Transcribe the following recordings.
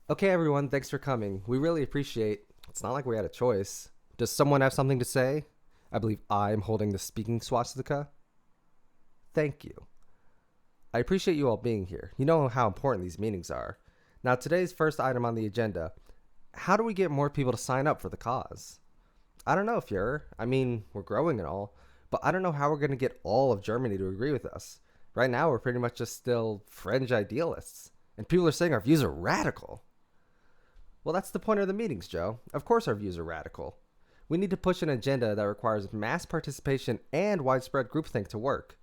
Okay, everyone, thanks for coming. We really appreciate. It's not like we had a choice. Does someone have something to say? I believe I'm holding the speaking swastika. Thank you. I appreciate you all being here. You know how important these meetings are. Now, today's first item on the agenda: how do we get more people to sign up for the cause? I don't know, Fuhrer. I mean, we're growing and all, but I don't know how we're going to get all of Germany to agree with us. Right now, we're pretty much just still fringe idealists, and people are saying our views are radical. Well, that's the point of the meetings, Joe. Of course, our views are radical. We need to push an agenda that requires mass participation and widespread groupthink to work.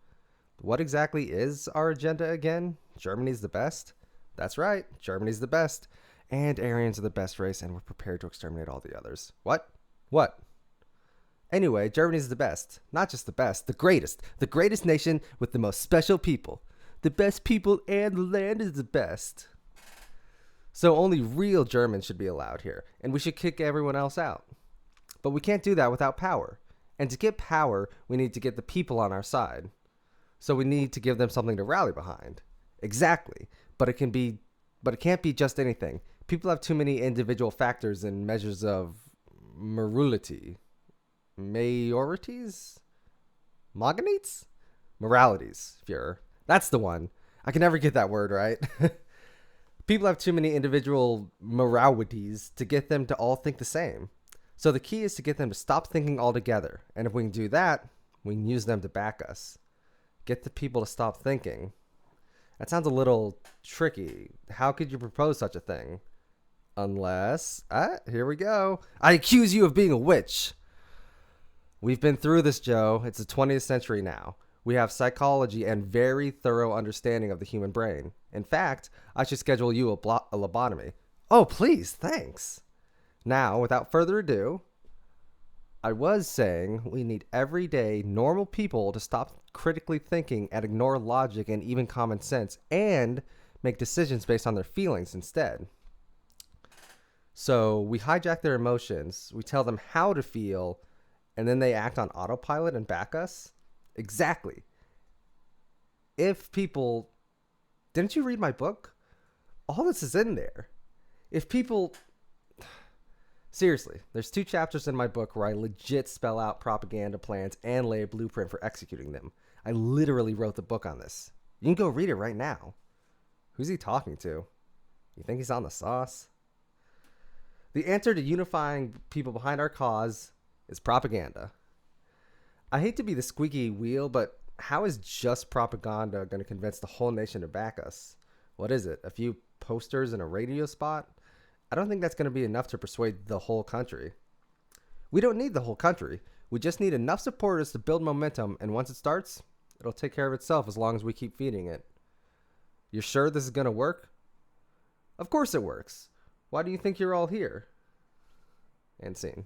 What exactly is our agenda again? Germany's the best? That's right, Germany's the best. And Aryans are the best race, and we're prepared to exterminate all the others. What? What? Anyway, Germany's the best. Not just the best, the greatest. The greatest nation with the most special people. The best people and the land is the best. So only real Germans should be allowed here, and we should kick everyone else out. But we can't do that without power. And to get power, we need to get the people on our side. So we need to give them something to rally behind. Exactly. But it can't be just anything. People have too many individual factors and measures of morality. Majorities? Mogonites? Moralities, Fuhrer. That's the one. I can never get that word right. People have too many individual moralities to get them to all think the same. So the key is to get them to stop thinking altogether. And if we can do that, we can use them to back us. Get the people to stop thinking. That sounds a little tricky. How could you propose such a thing? Unless, here we go. I accuse you of being a witch. We've been through this, Joe. It's the 20th century now. We have psychology and very thorough understanding of the human brain. In fact, I should schedule you a lobotomy. Oh, please, thanks. Now, without further ado, I was saying we need everyday normal people to stop critically thinking and ignore logic and even common sense and make decisions based on their feelings instead. So we hijack their emotions, we tell them how to feel, and then they act on autopilot and back us? Exactly. If people... Didn't you read my book? All this is in there. If people... Seriously, there's 2 chapters in my book where I legit spell out propaganda plans and lay a blueprint for executing them. I literally wrote the book on this. You can go read it right now. Who's he talking to? You think he's on the sauce? The answer to unifying people behind our cause is propaganda. I hate to be the squeaky wheel, but how is just propaganda going to convince the whole nation to back us? What is it? A few posters and a radio spot? I don't think that's going to be enough to persuade the whole country. We don't need the whole country. We just need enough supporters to build momentum, and once it starts, it'll take care of itself as long as we keep feeding it. You're sure this is going to work? Of course it works. Why do you think you're all here? And scene.